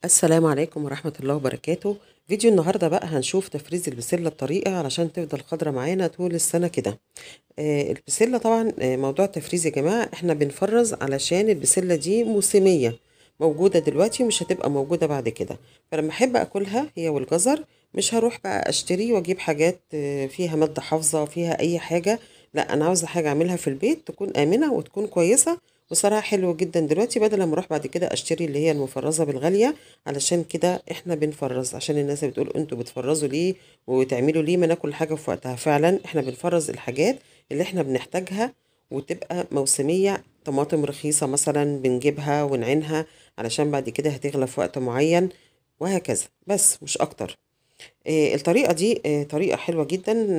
السلام عليكم ورحمة الله وبركاته. فيديو النهاردة بقى هنشوف تفريز البسلة بطريقة علشان تفضل خضرة معانا طول السنة كده. البسلة طبعا، موضوع التفريز يا جماعة احنا بنفرز علشان البسلة دي موسمية، موجودة دلوقتي ومش هتبقى موجودة بعد كده. فلما احب اكلها هي والجزر مش هروح بقى اشتري واجيب حاجات فيها مادة حافظة فيها اي حاجة. لا، انا عاوزة حاجة اعملها في البيت تكون امنة وتكون كويسة. وصراحة حلو جدا دلوقتي بدل ما اروح بعد كده اشتري اللي هي المفرزة بالغالية. علشان كده احنا بنفرز، عشان الناس اللي بتقول انتوا بتفرزوا ليه وتعملوا ليه، ما ناكل حاجة في وقتها. فعلا احنا بنفرز الحاجات اللي احنا بنحتاجها وتبقى موسمية. طماطم رخيصة مثلا بنجيبها ونعينها علشان بعد كده هتغلى في وقت معين، وهكذا، بس مش اكتر. الطريقة دي طريقة حلوة جدا،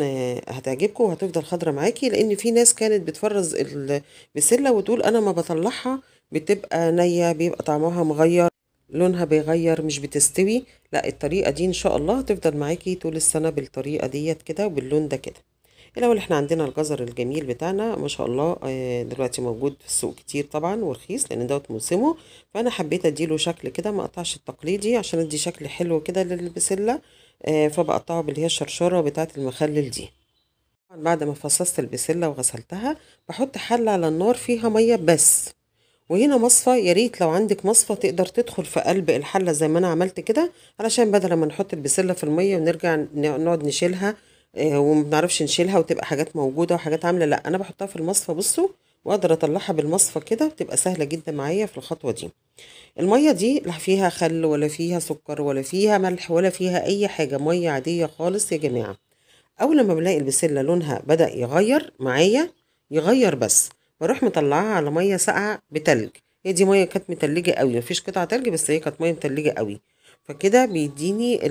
هتعجبكم وهتفضل خضرة معاكي، لان في ناس كانت بتفرز البسلة وتقول انا ما بطلعها بتبقى نية، بيبقى طعمها مغير، لونها بيغير، مش بتستوي. لا، الطريقة دي ان شاء الله هتفضل معاكي طول السنة بالطريقة ديت كده وباللون ده كده. الاول احنا عندنا الجزر الجميل بتاعنا ما شاء الله، دلوقتي موجود في السوق كتير طبعا ورخيص لان دوت موسمه. فانا حبيت اديله شكل كده، ما اقطعش التقليدي عشان ادي شكل حلو كده للبسله. فبقطعه باللي هي الشرشره بتاعه المخلل دي. طبعاً بعد ما فصصت البسله وغسلتها بحط حله على النار فيها ميه بس. وهنا مصفى، يا ريت لو عندك مصفى تقدر تدخل في قلب الحله زي ما انا عملت كده، علشان بدل ما نحط البسله في الميه ونرجع نقعد نشيلها، وما بنعرفش نشيلها وتبقى حاجات موجوده وحاجات عامله. لا، انا بحطها في المصفى بصوا، واقدر اطلعها بالمصفى كده، بتبقى سهله جدا معايا في الخطوه دي. الميه دي لا فيها خل ولا فيها سكر ولا فيها ملح ولا فيها اي حاجه، ميه عاديه خالص يا جماعه. اول لما بلاقي البسله لونها بدأ يغير معايا، يغير بس، بروح مطلعاها على ميه ساقعه بتلج. هي دي ميه كانت متلجه قوي، مفيش قطع تلج بس هي كانت ميه متلجه قوي. فكده بيديني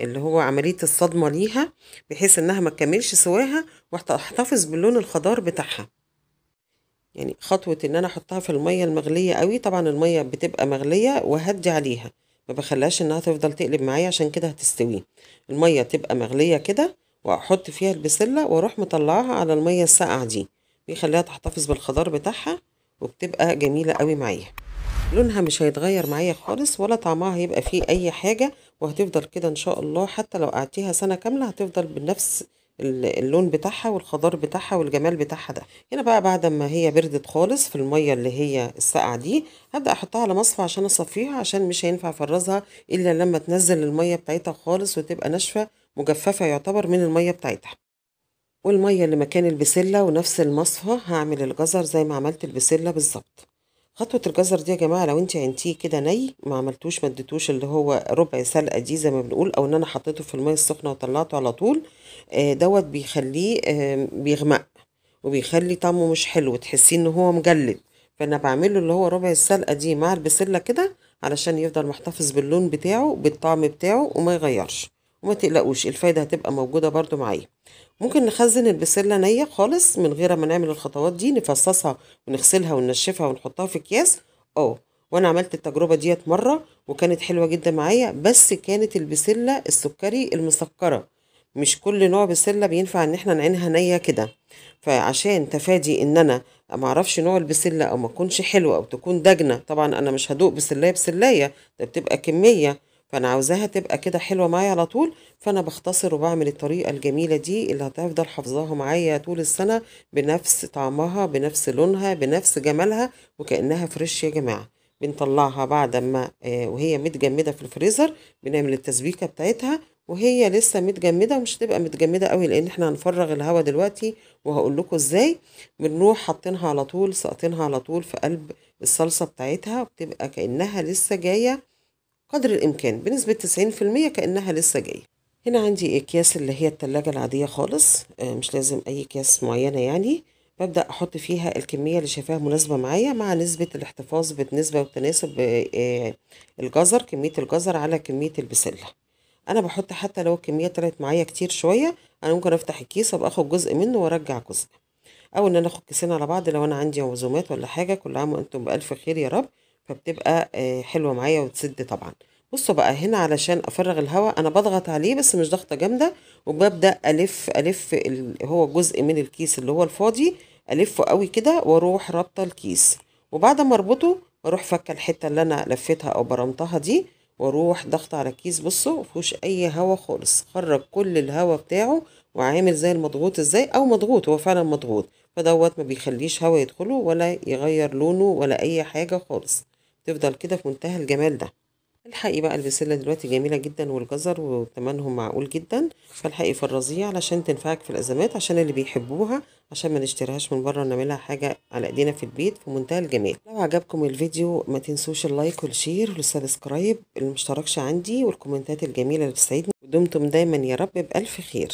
اللي هو عمليه الصدمه ليها، بحيث انها ما تكملش سواها واحتفظ باللون الخضار بتاعها. يعني خطوه ان انا احطها في الميه المغليه قوي، طبعا الميه بتبقى مغليه وهدي عليها، ما بخليهاش انها تفضل تقلب معايا عشان كده هتستوي. الميه تبقى مغليه كده، واحط فيها البسله واروح مطلعاها على الميه الساقعه دي، بيخليها تحتفظ بالخضار بتاعها، وبتبقى جميله قوي معايا. لونها مش هيتغير معايا خالص ولا طعمها هيبقى فيه اي حاجة، وهتفضل كده ان شاء الله. حتى لو قعدتيها سنة كاملة هتفضل بنفس اللون بتاعها والخضار بتاعها والجمال بتاعها ده. هنا بقى بعد ما هي بردت خالص في المية اللي هي الساقعة دي، هبدأ احطها على مصفى عشان اصفيها، عشان مش هينفع افرزها الا لما تنزل المية بتاعتها خالص وتبقى ناشفة، مجففة يعتبر من المية بتاعتها. والمية اللي مكان البسلة ونفس المصفى هعمل الجزر زي ما عملت البسلة بالظبط. خطوة الجزر دي يا جماعة لو انت عينتيه كده ني، ما عملتوش ما اديتوش اللي هو ربع سلقة دي زي ما بنقول، او ان انا حطيته في المية السخنة وطلعته على طول، دوت بيخليه بيغمق، وبيخلي طعمه مش حلو، تحسيه ان هو مجلد. فانا بعمله اللي هو ربع السلقة دي مع البسلة كده، علشان يفضل محتفظ باللون بتاعه بالطعم بتاعه وما يغيرش. وما تقلقوش، الفايدة هتبقى موجودة برضو معايا. ممكن نخزن البسلة نية خالص من غير ما نعمل الخطوات دي، نفصصها ونغسلها وننشفها ونحطها في اكياس. اه، وانا عملت التجربة ديت مرة وكانت حلوة جدا معايا، بس كانت البسلة السكري المسكرة، مش كل نوع بسلة بينفع ان احنا نعينها نية كده. فعشان تفادي ان انا ما اعرفش نوع البسلة او ما تكونش حلوة او تكون دجنة، طبعا انا مش هدوق بسلاية بسلاية، ده بتبقى كمية، فانا عاوزاها تبقى كده حلوة معايا على طول. فانا بختصر وبعمل الطريقة الجميلة دي اللي هتفضل حافظاها معايا طول السنة، بنفس طعمها بنفس لونها بنفس جمالها، وكأنها فريش يا جماعة. بنطلعها بعد ما وهي متجمدة في الفريزر، بنعمل التسبيكة بتاعتها وهي لسه متجمدة، مش تبقى متجمدة قوي لان احنا هنفرغ الهواء دلوقتي، وهقول لكم ازاي. بنروح حاطينها على طول، ساقطينها على طول في قلب الصلصة بتاعتها، بتبقى كأنها لسه جاية قدر الإمكان بنسبة 90%، كأنها لسه جاية. هنا عندي أكياس اللي هي التلاجة العادية خالص، مش لازم أي أكياس معينة يعني. ببدأ أحط فيها الكمية اللي شايفاها مناسبة معايا، مع نسبة الاحتفاظ بالنسبة والتناسب، الجزر، كمية الجزر على كمية البسلة. أنا بحط حتى لو الكمية طلعت معايا كتير شوية، أنا ممكن أفتح الكيس وأبقى أخد جزء منه وأرجع جزء، او ان انا اخد كيسين على بعض لو انا عندي عزومات ولا حاجه. كل عام وانتم بالف خير يا رب. فبتبقى حلوه معايا وتسد طبعا. بصوا بقى هنا علشان افرغ الهواء انا بضغط عليه بس مش ضغطه جامده، وببدا الف هو جزء من الكيس اللي هو الفاضي، الفه قوي كده واروح رابطه الكيس. وبعد ما اربطه بروح فكه الحته اللي انا لفيتها او برمتها دي، واروح ضغط على الكيس. بصوا مفيهوش اي هوا خالص، خرج كل الهوا بتاعه وعامل زي المضغوط ازاي، او مضغوط، هو فعلا مضغوط. فدوت ما بيخليش هوا يدخله ولا يغير لونه ولا اي حاجة خالص، تفضل كده في منتهى الجمال ده. الحقي بقى البسلة دلوقتي جميلة جدا، والجزر وتمنهم معقول جدا، فالحقي فرزيه علشان تنفعك في الأزمات، عشان اللي بيحبوها، عشان ما نشتريهاش من بره، نعملها حاجة على ايدينا في البيت في منتهى الجمال. لو عجبكم الفيديو ما تنسوش اللايك والشير والسبسكرايب اللي مشتركش عندي، والكومنتات الجميلة اللي بتسعدني. ودمتم دايما يا رب بألف خير.